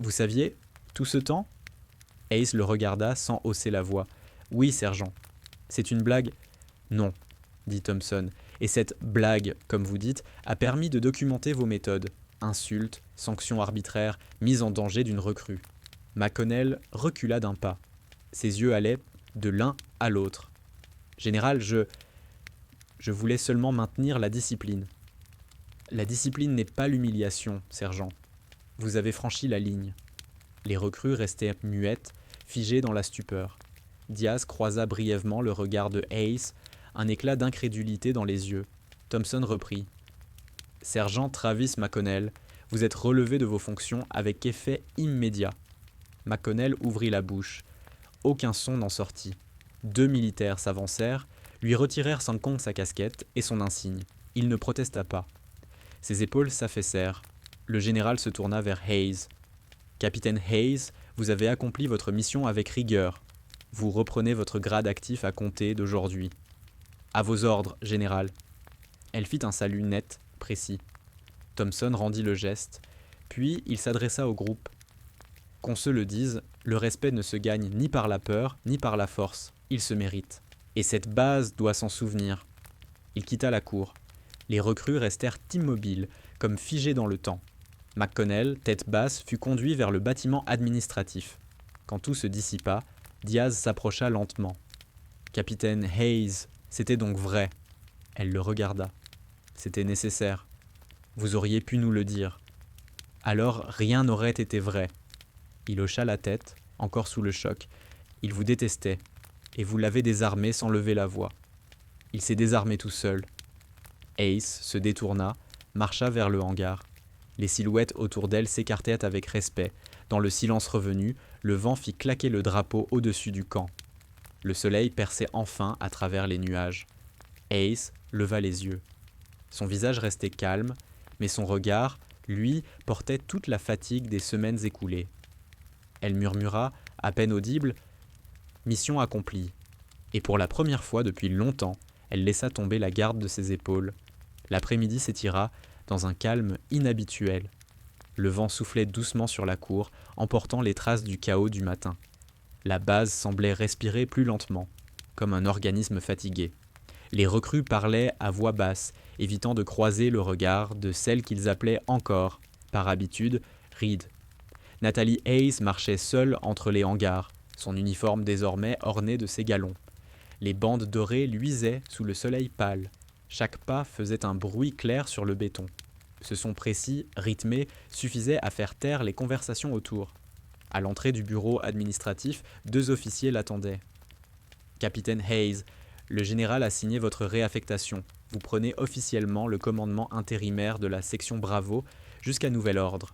saviez, tout ce temps ? Hayes le regarda sans hausser la voix. Oui, sergent. C'est une blague ? Non, dit Thompson. Et cette blague, comme vous dites, a permis de documenter vos méthodes. Insultes, sanctions arbitraires, mise en danger d'une recrue. McConnell recula d'un pas. Ses yeux allaient de l'un à l'autre. Général, je voulais seulement maintenir la discipline. La discipline n'est pas l'humiliation, sergent. Vous avez franchi la ligne. Les recrues restaient muettes, figées dans la stupeur. Diaz croisa brièvement le regard de Hayes, un éclat d'incrédulité dans les yeux. Thompson reprit. Sergent Travis McConnell, vous êtes relevé de vos fonctions avec effet immédiat. McConnell ouvrit la bouche. Aucun son n'en sortit. 2 militaires s'avancèrent, lui retirèrent sans compte sa casquette et son insigne. Il ne protesta pas. Ses épaules s'affaissèrent. Le général se tourna vers Hayes. Capitaine Hayes, vous avez accompli votre mission avec rigueur. Vous reprenez votre grade actif à compter d'aujourd'hui. À vos ordres, général. Elle fit un salut net, précis. Thompson rendit le geste, puis il s'adressa au groupe. Qu'on se le dise, le respect ne se gagne ni par la peur, ni par la force. Il se mérite. Et cette base doit s'en souvenir. Il quitta la cour. Les recrues restèrent immobiles, comme figées dans le temps. McConnell, tête basse, fut conduit vers le bâtiment administratif. Quand tout se dissipa, Diaz s'approcha lentement. Capitaine Hayes, c'était donc vrai. Elle le regarda. C'était nécessaire. Vous auriez pu nous le dire. Alors rien n'aurait été vrai. Il hocha la tête, encore sous le choc. Il vous détestait, et vous l'avez désarmé sans lever la voix. Il s'est désarmé tout seul. Hayes se détourna, marcha vers le hangar. Les silhouettes autour d'elle s'écartèrent avec respect. Dans le silence revenu, le vent fit claquer le drapeau au-dessus du camp. Le soleil perçait enfin à travers les nuages. Hayes leva les yeux. Son visage restait calme, mais son regard, lui, portait toute la fatigue des semaines écoulées. Elle murmura, à peine audible, « Mission accomplie ». Et pour la première fois depuis longtemps, elle laissa tomber la garde de ses épaules. L'après-midi s'étira dans un calme inhabituel. Le vent soufflait doucement sur la cour, emportant les traces du chaos du matin. La base semblait respirer plus lentement, comme un organisme fatigué. Les recrues parlaient à voix basse, évitant de croiser le regard de celle qu'ils appelaient encore, par habitude, Reed. Natalie Hayes marchait seule entre les hangars, son uniforme désormais orné de ses galons. Les bandes dorées luisaient sous le soleil pâle. Chaque pas faisait un bruit clair sur le béton. Ce son précis, rythmé, suffisait à faire taire les conversations autour. À l'entrée du bureau administratif, 2 officiers l'attendaient. « Capitaine Hayes, le général a signé votre réaffectation. Vous prenez officiellement le commandement intérimaire de la section Bravo jusqu'à nouvel ordre. »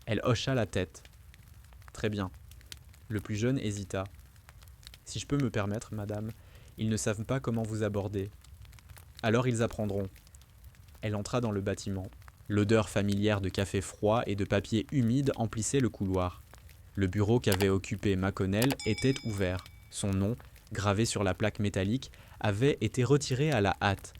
Elle hocha la tête. « Très bien. » Le plus jeune hésita. « Si je peux me permettre, madame, ils ne savent pas comment vous aborder. »« Alors ils apprendront. » Elle entra dans le bâtiment. L'odeur familière de café froid et de papier humide emplissait le couloir. Le bureau qu'avait occupé McConnell était ouvert. Son nom, gravé sur la plaque métallique, avait été retiré à la hâte.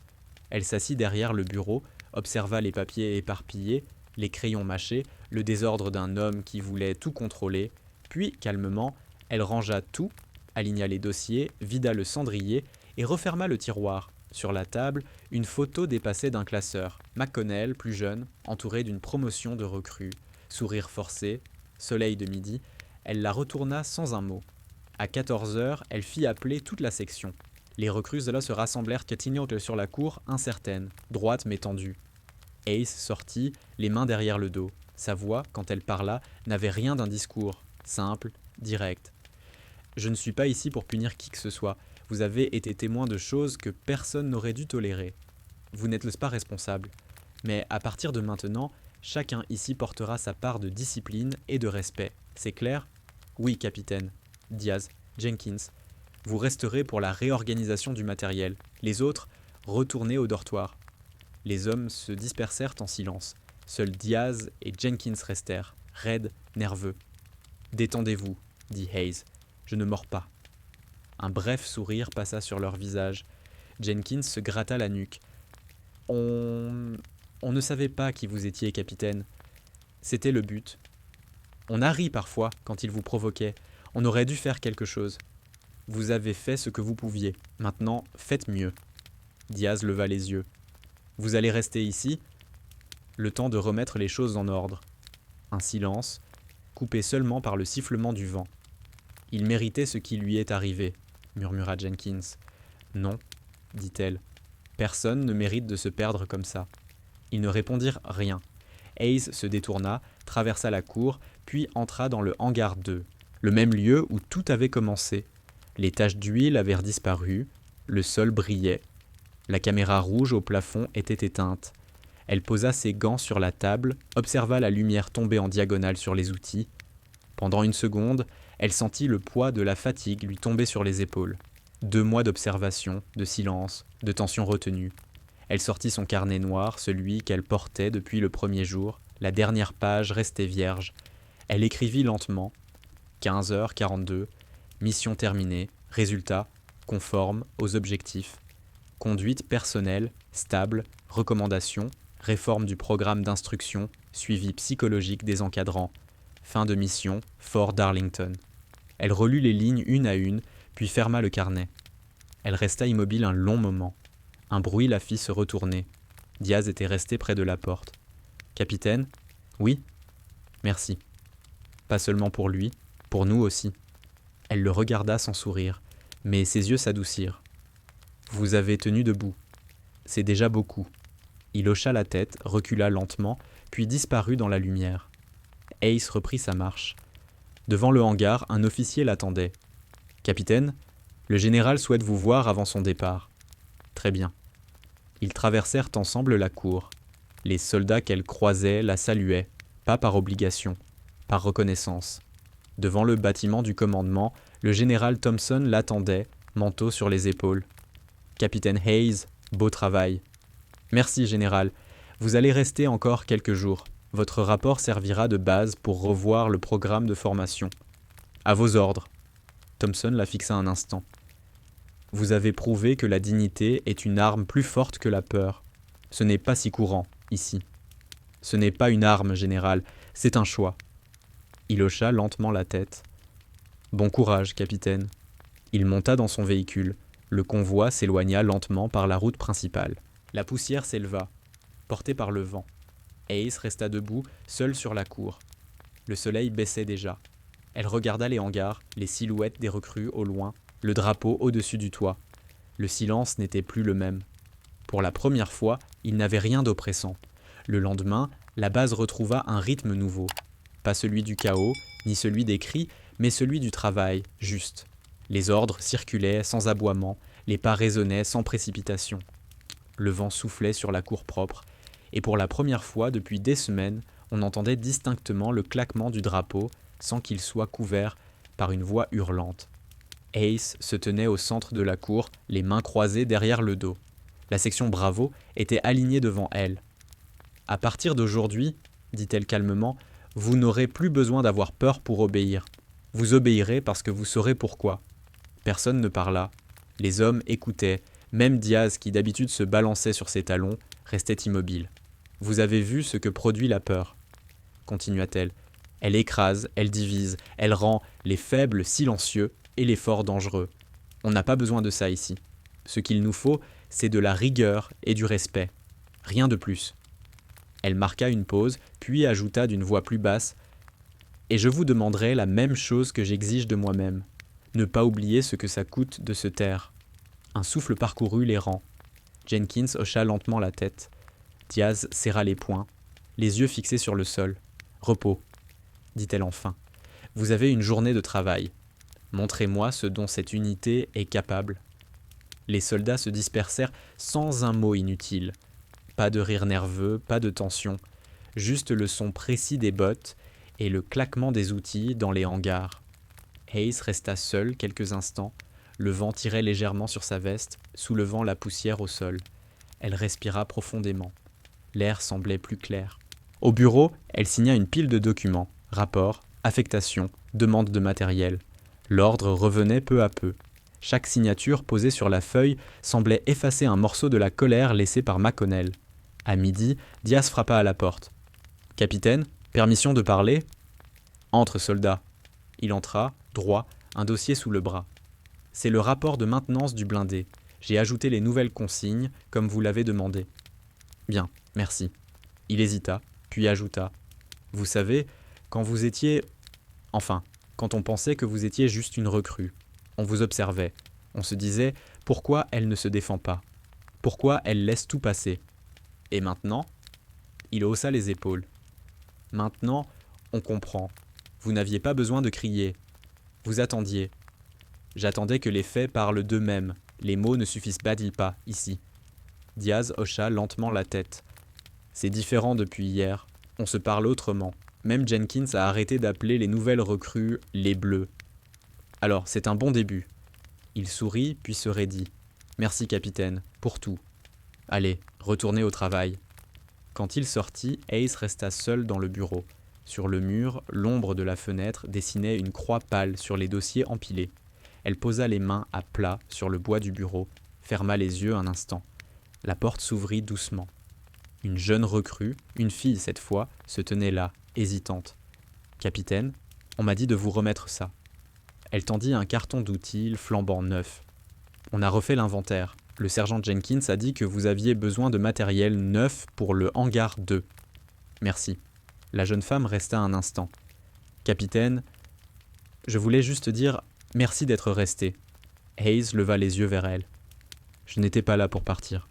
Elle s'assit derrière le bureau, observa les papiers éparpillés, les crayons mâchés, le désordre d'un homme qui voulait tout contrôler, puis, calmement, elle rangea tout, aligna les dossiers, vida le cendrier et referma le tiroir. Sur la table, une photo dépassait d'un classeur. McConnell, plus jeune, entouré d'une promotion de recrues. Sourire forcé, soleil de midi, elle la retourna sans un mot. À 14h, elle fit appeler toute la section. Les recrues là se rassemblèrent sur la cour, incertaines, droites mais tendues. Hayes sortit, les mains derrière le dos. Sa voix, quand elle parla, n'avait rien d'un discours, simple, direct. « Je ne suis pas ici pour punir qui que ce soit. Vous avez été témoin de choses que personne n'aurait dû tolérer. Vous n'êtes pas responsable. Mais à partir de maintenant, chacun ici portera sa part de discipline et de respect. C'est clair ? Oui, capitaine. Diaz, Jenkins. Vous resterez pour la réorganisation du matériel. Les autres, retournez au dortoir. » Les hommes se dispersèrent en silence. Seuls Diaz et Jenkins restèrent, raides, nerveux. « Détendez-vous, » dit Hayes. « Je ne mords pas. » Un bref sourire passa sur leur visage. Jenkins se gratta la nuque. « On ne savait pas qui vous étiez, capitaine. C'était le but. On a ri parfois quand il vous provoquait. On aurait dû faire quelque chose. Vous avez fait ce que vous pouviez. Maintenant, faites mieux. » Diaz leva les yeux. « Vous allez rester ici ? » Le temps de remettre les choses en ordre. Un silence, coupé seulement par le sifflement du vent. « Il méritait ce qui lui est arrivé, » murmura Jenkins. « Non, » dit-elle. « Personne ne mérite de se perdre comme ça. » Ils ne répondirent rien. Hayes se détourna, traversa la cour, puis entra dans le hangar 2, le même lieu où tout avait commencé. Les taches d'huile avaient disparu, le sol brillait. La caméra rouge au plafond était éteinte. Elle posa ses gants sur la table, observa la lumière tomber en diagonale sur les outils. Pendant une seconde, elle sentit le poids de la fatigue lui tomber sur les épaules. 2 mois d'observation, de silence, de tension retenue. Elle sortit son carnet noir, celui qu'elle portait depuis le premier jour. La dernière page restait vierge. Elle écrivit lentement. 15h42, mission terminée, résultat, conforme aux objectifs. Conduite personnelle, stable, recommandations, réforme du programme d'instruction, suivi psychologique des encadrants. Fin de mission, Fort Darlington. Elle relut les lignes une à une, puis ferma le carnet. Elle resta immobile un long moment. Un bruit la fit se retourner. Diaz était resté près de la porte. « Capitaine ? Oui ? Merci. Pas seulement pour lui, pour nous aussi. » Elle le regarda sans sourire, mais ses yeux s'adoucirent. « Vous avez tenu debout. C'est déjà beaucoup. » Il hocha la tête, recula lentement, puis disparut dans la lumière. Hayes reprit sa marche. Devant le hangar, un officier l'attendait. « Capitaine, le général souhaite vous voir avant son départ. » « Très bien. » Ils traversèrent ensemble la cour. Les soldats qu'elle croisait la saluaient, pas par obligation, par reconnaissance. Devant le bâtiment du commandement, le général Thompson l'attendait, manteau sur les épaules. « Capitaine Hayes, beau travail. »« Merci, général. Vous allez rester encore quelques jours. Votre rapport servira de base pour revoir le programme de formation. »« À vos ordres. » Thompson la fixa un instant. « Vous avez prouvé que la dignité est une arme plus forte que la peur. Ce n'est pas si courant, ici. Ce n'est pas une arme, général, c'est un choix. » Il hocha lentement la tête. « Bon courage, capitaine. » Il monta dans son véhicule. Le convoi s'éloigna lentement par la route principale. La poussière s'éleva, portée par le vent. Ace resta debout, seule sur la cour. Le soleil baissait déjà. Elle regarda les hangars, les silhouettes des recrues au loin, le drapeau au-dessus du toit. Le silence n'était plus le même. Pour la première fois, il n'avait rien d'oppressant. Le lendemain, la base retrouva un rythme nouveau. Pas celui du chaos, ni celui des cris, mais celui du travail, juste. Les ordres circulaient sans aboiement, les pas résonnaient sans précipitation. Le vent soufflait sur la cour propre, et pour la première fois depuis des semaines, on entendait distinctement le claquement du drapeau sans qu'il soit couvert par une voix hurlante. Ace se tenait au centre de la cour, les mains croisées derrière le dos. La section Bravo était alignée devant elle. « À partir d'aujourd'hui, dit-elle calmement, vous n'aurez plus besoin d'avoir peur pour obéir. Vous obéirez parce que vous saurez pourquoi. » Personne ne parla. Les hommes écoutaient, même Diaz, qui d'habitude se balançait sur ses talons, restait immobile. « Vous avez vu ce que produit la peur, » continua-t-elle. « Elle écrase, elle divise, elle rend les faibles silencieux et les forts dangereux. On n'a pas besoin de ça ici. Ce qu'il nous faut, c'est de la rigueur et du respect. Rien de plus. » Elle marqua une pause, puis ajouta d'une voix plus basse « Et je vous demanderai la même chose que j'exige de moi-même. Ne pas oublier ce que ça coûte de se taire. » Un souffle parcourut les rangs. Jenkins hocha lentement la tête. Diaz serra les poings, les yeux fixés sur le sol. « Repos, dit-elle enfin. Vous avez une journée de travail. Montrez-moi ce dont cette unité est capable. » Les soldats se dispersèrent sans un mot inutile. Pas de rire nerveux, pas de tension, juste le son précis des bottes et le claquement des outils dans les hangars. Ace resta seul quelques instants, le vent tirait légèrement sur sa veste, soulevant la poussière au sol. Elle respira profondément. L'air semblait plus clair. Au bureau, elle signa une pile de documents, rapports, affectations, demandes de matériel. L'ordre revenait peu à peu. Chaque signature posée sur la feuille semblait effacer un morceau de la colère laissée par McConnell. À midi, Diaz frappa à la porte. « Capitaine, permission de parler ?»« Entre, soldat. » Il entra, droit, un dossier sous le bras. « C'est le rapport de maintenance du blindé. J'ai ajouté les nouvelles consignes, comme vous l'avez demandé. »« Bien, merci. » Il hésita, puis ajouta. « Vous savez, quand vous étiez... Enfin, quand on pensait que vous étiez juste une recrue, on vous observait. On se disait, pourquoi elle ne se défend pas? Pourquoi elle laisse tout passer? Et maintenant ?» Il haussa les épaules. « Maintenant, on comprend. Vous n'aviez pas besoin de crier. Vous attendiez. J'attendais que les faits parlent d'eux-mêmes. Les mots ne suffisent-ils pas, ici ?» Diaz hocha lentement la tête. « C'est différent depuis hier. On se parle autrement. Même Jenkins a arrêté d'appeler les nouvelles recrues « les bleus ». Alors, c'est un bon début. » Il sourit, puis se raidit. « Merci, capitaine, pour tout. Allez, retournez au travail. » Quand il sortit, Ace resta seul dans le bureau. Sur le mur, l'ombre de la fenêtre dessinait une croix pâle sur les dossiers empilés. Elle posa les mains à plat sur le bois du bureau, ferma les yeux un instant. La porte s'ouvrit doucement. Une jeune recrue, une fille cette fois, se tenait là, hésitante. « Capitaine, on m'a dit de vous remettre ça. » Elle tendit un carton d'outils flambant neuf. « On a refait l'inventaire. Le sergent Jenkins a dit que vous aviez besoin de matériel neuf pour le hangar 2. » « Merci. » La jeune femme resta un instant. « Capitaine, je voulais juste dire merci d'être resté. » Hayes leva les yeux vers elle. « Je n'étais pas là pour partir. »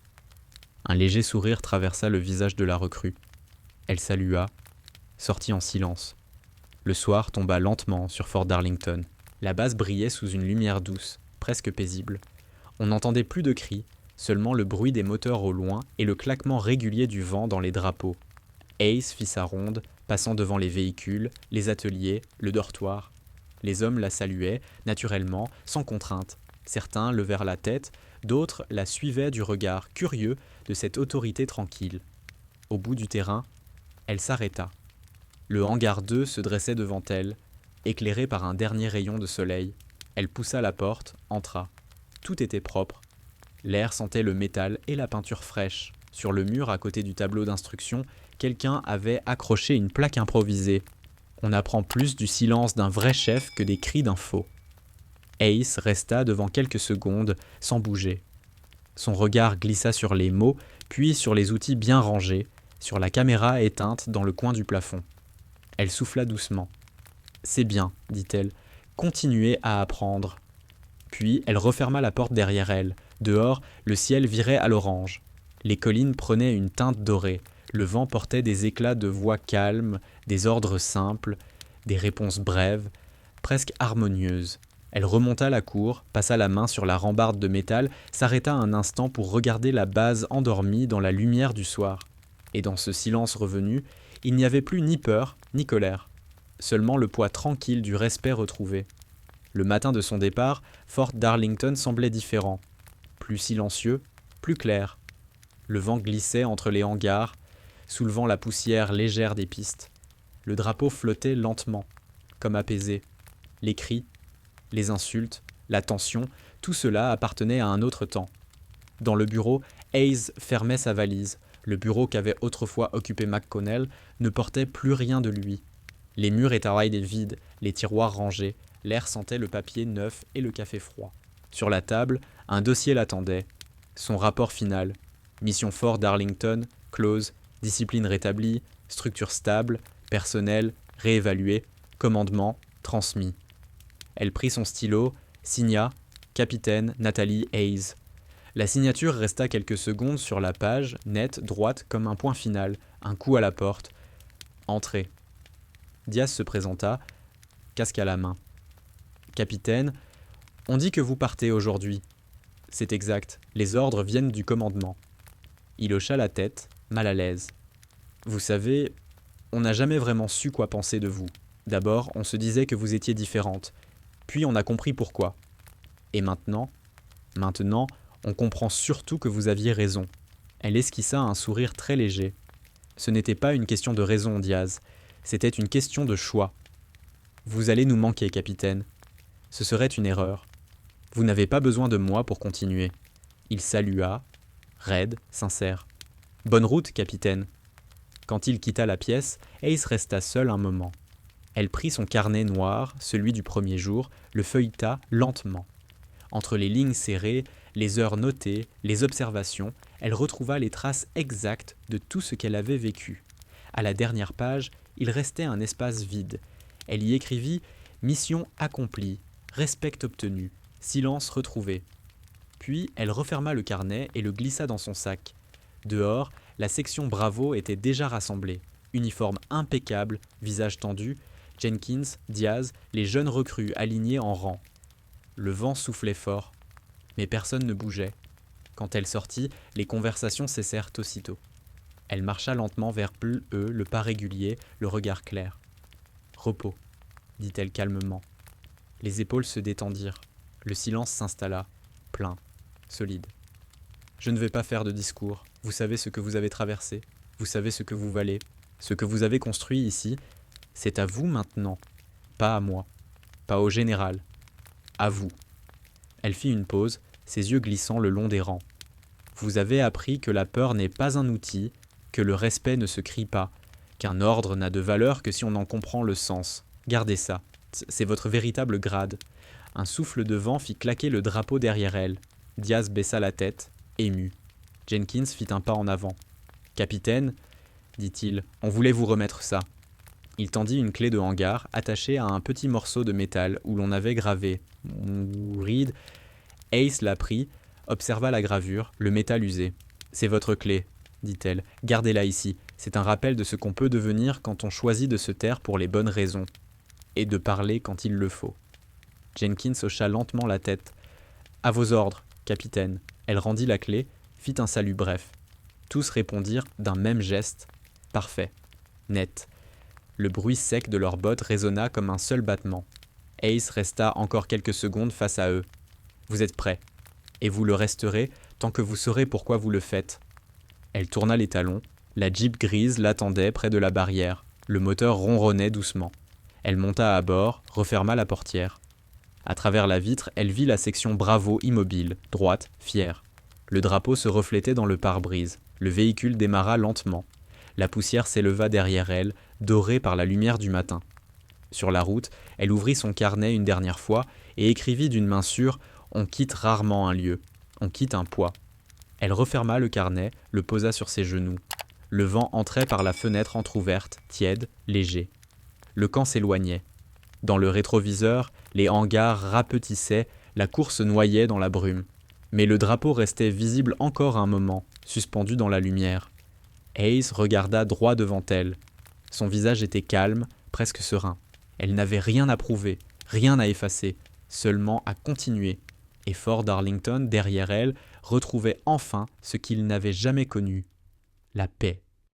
Un léger sourire traversa le visage de la recrue. Elle salua, sortit en silence. Le soir tomba lentement sur Fort Darlington. La base brillait sous une lumière douce, presque paisible. On n'entendait plus de cris, seulement le bruit des moteurs au loin et le claquement régulier du vent dans les drapeaux. Ace fit sa ronde, passant devant les véhicules, les ateliers, le dortoir. Les hommes la saluaient, naturellement, sans contrainte. Certains levèrent la tête, d'autres la suivaient du regard curieux de cette autorité tranquille. Au bout du terrain, elle s'arrêta. Le hangar 2 se dressait devant elle, éclairé par un dernier rayon de soleil. Elle poussa la porte, entra. Tout était propre. L'air sentait le métal et la peinture fraîche. Sur le mur à côté du tableau d'instruction, quelqu'un avait accroché une plaque improvisée. On apprend plus du silence d'un vrai chef que des cris d'un faux. Ace resta devant quelques secondes sans bouger. Son regard glissa sur les mots, puis sur les outils bien rangés, sur la caméra éteinte dans le coin du plafond. Elle souffla doucement. « C'est bien, dit-elle. Continuez à apprendre. » Puis elle referma la porte derrière elle. Dehors, le ciel virait à l'orange. Les collines prenaient une teinte dorée. Le vent portait des éclats de voix calmes, des ordres simples, des réponses brèves, presque harmonieuses. Elle remonta la cour, passa la main sur la rambarde de métal, s'arrêta un instant pour regarder la base endormie dans la lumière du soir. Et dans ce silence revenu, il n'y avait plus ni peur, ni colère. Seulement le poids tranquille du respect retrouvé. Le matin de son départ, Fort Darlington semblait différent. Plus silencieux, plus clair. Le vent glissait entre les hangars, soulevant la poussière légère des pistes. Le drapeau flottait lentement, comme apaisé. Les cris, les insultes, la tension, tout cela appartenait à un autre temps. Dans le bureau, Hayes fermait sa valise. Le bureau qu'avait autrefois occupé McConnell ne portait plus rien de lui. Les murs étaient vides, les tiroirs rangés, l'air sentait le papier neuf et le café froid. Sur la table, un dossier l'attendait. Son rapport final. Mission Fort Darlington, close, discipline rétablie, structure stable, personnel, réévalué, commandement, transmis. Elle prit son stylo, signa « Capitaine Nathalie Hayes ». La signature resta quelques secondes sur la page, nette, droite, comme un point final, un coup à la porte. Entrée. Diaz se présenta, casque à la main. « Capitaine, on dit que vous partez aujourd'hui. » « C'est exact, les ordres viennent du commandement. » Il hocha la tête, mal à l'aise. « Vous savez, on n'a jamais vraiment su quoi penser de vous. D'abord, on se disait que vous étiez différente. Puis on a compris pourquoi. Et maintenant, on comprend surtout que vous aviez raison. » Elle esquissa un sourire très léger. « Ce n'était pas une question de raison, Diaz. C'était une question de choix. Vous allez nous manquer, capitaine. Ce serait une erreur. Vous n'avez pas besoin de moi pour continuer. » Il salua, raide, sincère. « Bonne route, capitaine. » Quand il quitta la pièce, Ace resta seule un moment. Elle prit son carnet noir, celui du premier jour, le feuilleta lentement. Entre les lignes serrées, les heures notées, les observations, elle retrouva les traces exactes de tout ce qu'elle avait vécu. À la dernière page, il restait un espace vide. Elle y écrivit « Mission accomplie, respect obtenu, silence retrouvé ». Puis elle referma le carnet et le glissa dans son sac. Dehors, la section Bravo était déjà rassemblée. Uniforme impeccable, visage tendu, Jenkins, Diaz, les jeunes recrues alignés en rang. Le vent soufflait fort, mais personne ne bougeait. Quand elle sortit, les conversations cessèrent aussitôt. Elle marcha lentement vers eux, le pas régulier, le regard clair. « Repos », dit-elle calmement. Les épaules se détendirent. Le silence s'installa, plein, solide. « Je ne vais pas faire de discours. Vous savez ce que vous avez traversé. Vous savez ce que vous valez. Ce que vous avez construit ici, c'est à vous maintenant. Pas à moi. Pas au général. À vous. » Elle fit une pause, ses yeux glissant le long des rangs. « Vous avez appris que la peur n'est pas un outil, que le respect ne se crie pas, qu'un ordre n'a de valeur que si on en comprend le sens. Gardez ça. C'est votre véritable grade. » Un souffle de vent fit claquer le drapeau derrière elle. Diaz baissa la tête, ému. Jenkins fit un pas en avant. « Capitaine, dit-il, on voulait vous remettre ça. » Il tendit une clé de hangar attachée à un petit morceau de métal où l'on avait gravé « Reed ». Ace la prit, observa la gravure, le métal usé. « C'est votre clé, dit-elle. Gardez-la ici. C'est un rappel de ce qu'on peut devenir quand on choisit de se taire pour les bonnes raisons. Et de parler quand il le faut. » Jenkins hocha lentement la tête. « À vos ordres, capitaine. » Elle rendit la clé, fit un salut bref. Tous répondirent d'un même geste. Parfait. Net. Le bruit sec de leurs bottes résonna comme un seul battement. Ace resta encore quelques secondes face à eux. « Vous êtes prêts. Et vous le resterez tant que vous saurez pourquoi vous le faites. » Elle tourna les talons. La Jeep grise l'attendait près de la barrière. Le moteur ronronnait doucement. Elle monta à bord, referma la portière. À travers la vitre, elle vit la section Bravo immobile, droite, fière. Le drapeau se reflétait dans le pare-brise. Le véhicule démarra lentement. La poussière s'éleva derrière elle, dorée par la lumière du matin. Sur la route, elle ouvrit son carnet une dernière fois et écrivit d'une main sûre « On quitte rarement un lieu, on quitte un poids ». Elle referma le carnet, le posa sur ses genoux. Le vent entrait par la fenêtre entr'ouverte, tiède, léger. Le camp s'éloignait. Dans le rétroviseur, les hangars rapetissaient, la course noyait dans la brume. Mais le drapeau restait visible encore un moment, suspendu dans la lumière. Hayes regarda droit devant elle. Son visage était calme, presque serein. Elle n'avait rien à prouver, rien à effacer, seulement à continuer. Et Fort Darlington, derrière elle, retrouvait enfin ce qu'il n'avait jamais connu, la paix.